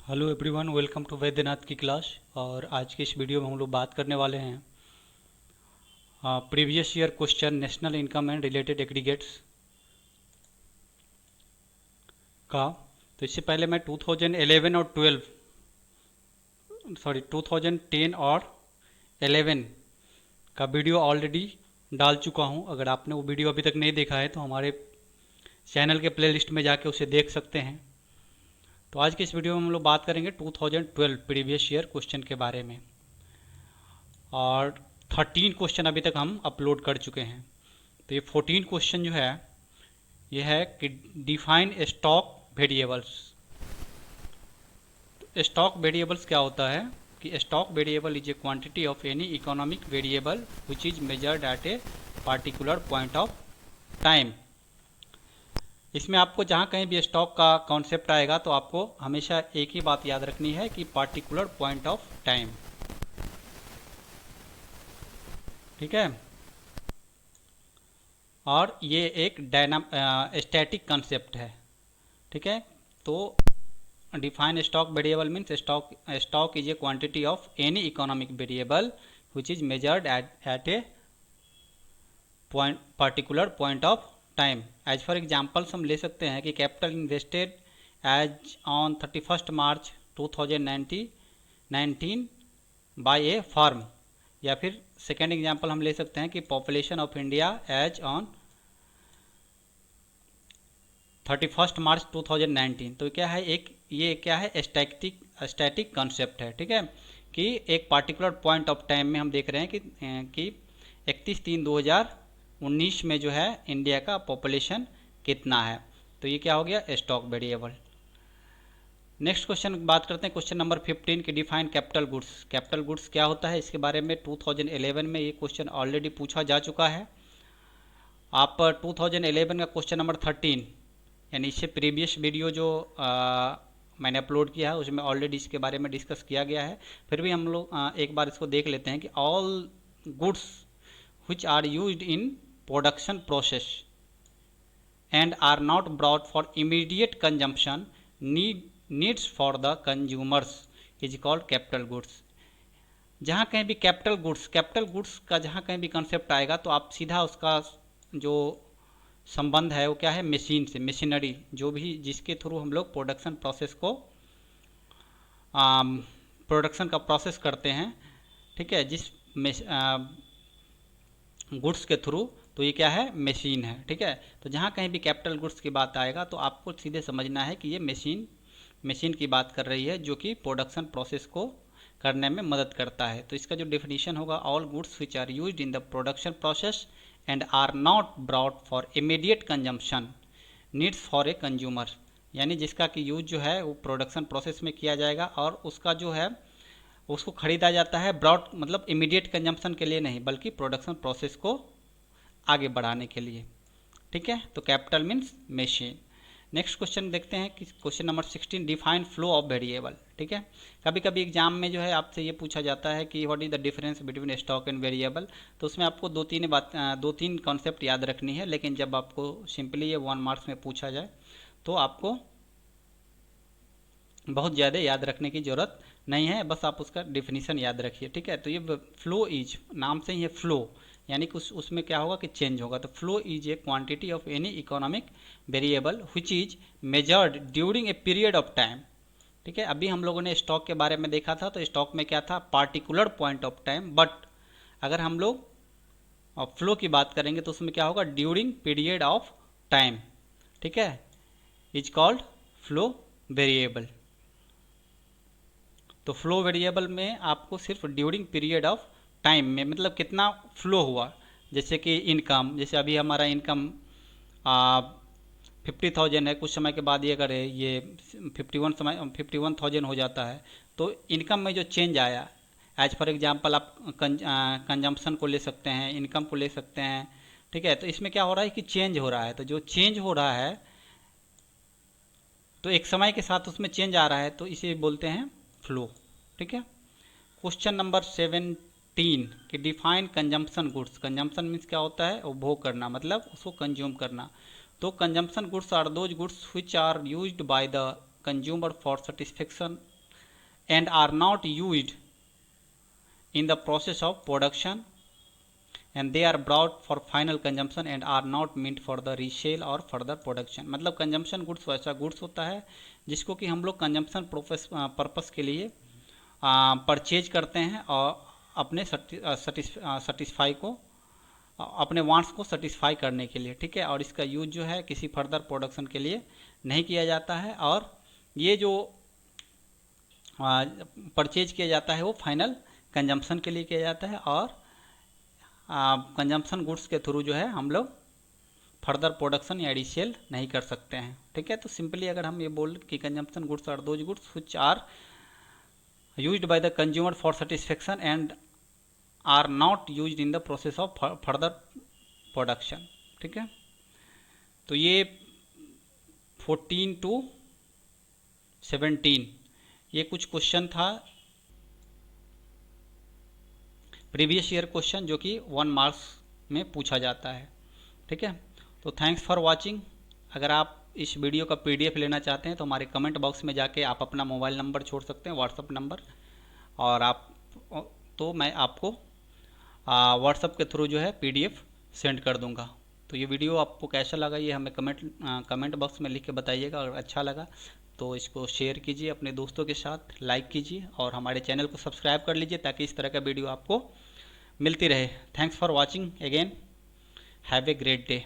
Hello everyone, welcome to Vaidyanath की class. और आज के इस वीडियो में हम लोग बात करने वाले हैं previous year question national income and related aggregates का। तो इससे पहले मैं 2011 और 2010 और 11 का वीडियो ऑलरेडी डाल चुका हूं। अगर आपने वो वीडियो अभी तक नहीं देखा है तो हमारे चैनल के प्लेलिस्ट में जाके उसे देख सकते हैं। तो आज के इस वीडियो में हम लोग बात करेंगे 2012 प्रीवियस ईयर क्वेश्चन के बारे में। और 13 क्वेश्चन अभी तक हम अपलोड कर चुके हैं। तो ये 14 क्वेश्चन जो है ये है कि define stock variables. Stock variables क्या होता है कि stock variable is a quantity of any economic variable which is measured at a particular point of time. इसमें आपको जहाँ कहीं भी स्टॉक का कॉन्सेप्ट आएगा तो आपको हमेशा एक ही बात याद रखनी है कि पार्टिकुलर पॉइंट ऑफ टाइम। ठीक है। और ये एक स्टैटिक कंसेप्ट है। ठीक है। तो define stock variable means stock is a quantity of any economic variable which is measured at a point particular point of time. As for examples हम ले सकते हैं कि capital invested as on 31 March 2019 by a firm. या फिर second example हम ले सकते हैं कि population of India as on 31 March 2019। तो क्या है, ये क्या है, स्टैटिक कॉन्सेप्ट है। ठीक है। कि एक पार्टिकुलर पॉइंट ऑफ टाइम में हम देख रहे हैं कि 31/3/2019 में जो है इंडिया का पॉपुलेशन कितना है। तो ये क्या हो गया, स्टॉक वेरिएबल। नेक्स्ट क्वेश्चन बात करते हैं, क्वेश्चन नंबर 15 की define capital goods. Capital goods क्या होता है, इसके बारे में 2011 में ये क्वेश्चन ऑलरेडी पूछा जा चुका है। आप 2011 का क्वेश्चन नंबर 13 यानी इससे प्रीवियस वीडियो जो मैंने अपलोड किया है उसमें ऑलरेडी इसके बारे में डिस्कस किया गया है। फिर भी हम लोग एक बार इसको देख लेते हैं कि all goods which are used in production process and are not brought for immediate consumption needs for the consumers is called capital goods। जहाँ कहीं भी कैपिटल गुड्स का जहाँ कहीं भी कंसेप्ट आएगा तो आप सीधा उसका जो संबंध है वो क्या है, मशीन से, मशीनरी जो भी जिसके थ्रू हम लोग प्रोडक्शन का प्रोसेस करते हैं। ठीक है। जिस गुड्स के थ्रू, तो ये क्या है, मशीन है। ठीक है। तो जहाँ कहीं भी कैपिटल गुड्स की बात आएगा तो आपको सीधे समझना है कि ये मशीन की बात कर रही है जो कि प्रोडक्शन प्रोसेस को करने में मदद करता है। तो इसका जो डेफिनेशन होगा, all goods which are used in the production process and are not brought for immediate consumption needs for a consumer. यानी जिसका कि यूज जो है वो प्रोडक्शन प्रोसेस में किया जाएगा और उसका जो है उसको खरीदा जाता है ब्रॉड मतलब इमीडिएट कंजम्पशन के लिए नहीं, बल्कि प्रोडक्शन प्रोसेस को आगे बढ़ाने के लिए। ठीक है। तो capital means machine. Next question देखते हैं कि question number 16 define flow of variable. ठीक है। कभी कभी एग्जाम में जो है आपसे ये पूछा जाता है कि what is the difference between stock and variable. तो उसमें आपको दो तीन कॉन्सेप्ट याद रखनी है, लेकिन जब आपको सिंपली ये 1 मार्क्स में पूछा जाए तो आपको बहुत ज़्यादा याद रखने की ज़रूरत नहीं है, बस आप उसका डिफिनीशन याद रखिए। ठीक है। तो ये फ्लो इज, नाम से ही है फ्लो, यानी कि उसमें क्या होगा कि चेंज होगा। तो flow is a quantity of any economic variable which is measured during a period of time. ठीक है। अभी हम लोगों ने स्टॉक के बारे में देखा था, तो स्टॉक में क्या था, particular point of time. But अगर हम लोग फ्लो की बात करेंगे तो उसमें क्या होगा, ड्यूरिंग पीरियड ऑफ टाइम। ठीक है। Is called flow variable. तो फ्लो वेरिएबल में आपको सिर्फ ड्यूरिंग पीरियड ऑफ टाइम में, मतलब कितना फ्लो हुआ, जैसे कि इनकम, जैसे अभी हमारा इनकम 50,000 है, कुछ समय के बाद ये अगर ये 51,000 हो जाता है तो इनकम में जो चेंज आया, एज फॉर एग्जांपल आप कंजम्पशन को ले सकते हैं, इनकम को ले सकते हैं। ठीक है। तो इसमें क्या हो रहा है कि चेंज हो रहा है। तो जो चेंज हो रहा है तो एक समय के साथ उसमें चेंज आ रहा है, तो इसे बोलते हैं फ्लो। ठीक है। क्वेश्चन नंबर 17 कि define consumption goods. Consumption means क्या होता है, उपभोग करना, मतलब उसको कंज्यूम करना। तो consumption goods are those goods which are used by the consumer for satisfaction and are not used in the process of production and they are brought for final consumption and are not meant for the resale or further production। मतलब consumption goods वैसा goods होता है जिसको कि हम लोग consumption purpose के लिए परचेज करते हैं और अपने सेटिस्फाई को अपने वांट्स को सेटिस्फाई करने के लिए, ठीक है। और इसका यूज जो है किसी फर्दर प्रोडक्शन के लिए नहीं किया जाता है और ये जो परचेज किया जाता है वो फाइनल कंजम्पशन के लिए किया जाता है और कंजम्पशन गुड्स के थ्रू जो है हम लोग फर्दर प्रोडक्शन या रीसेल नहीं कर सकते हैं, ठीक है। तो सिंपली अगर हम ये बोल कि consumption goods are those goods which are used by the consumer for satisfaction and are not used in the process of further production, ठीक है। तो ये 14 to 17 ये कुछ क्वेश्चन था प्रीवियस ईयर क्वेश्चन जो कि 1 मार्क्स में पूछा जाता है, ठीक है। तो थैंक्स फॉर वाचिंग। अगर आप इस वीडियो का पीडीएफ लेना चाहते हैं तो हमारे कमेंट बॉक्स में जाके आप अपना मोबाइल नंबर छोड़ सकते हैं, व्हाट्सअप नंबर, और आप तो मैं आपको व्हाट्सअप के थ्रू जो है पीडीएफ सेंड कर दूंगा। तो ये वीडियो आपको कैसा लगा ये हमें कमेंट बॉक्स में लिख के बताइएगा। अगर अच्छा लगा तो इसको शेयर कीजिए अपने दोस्तों के साथ, लाइक कीजिए और हमारे चैनल को सब्सक्राइब कर लीजिए ताकि इस तरह का वीडियो आपको मिलती रहे। Thanks for watching again, have a great day.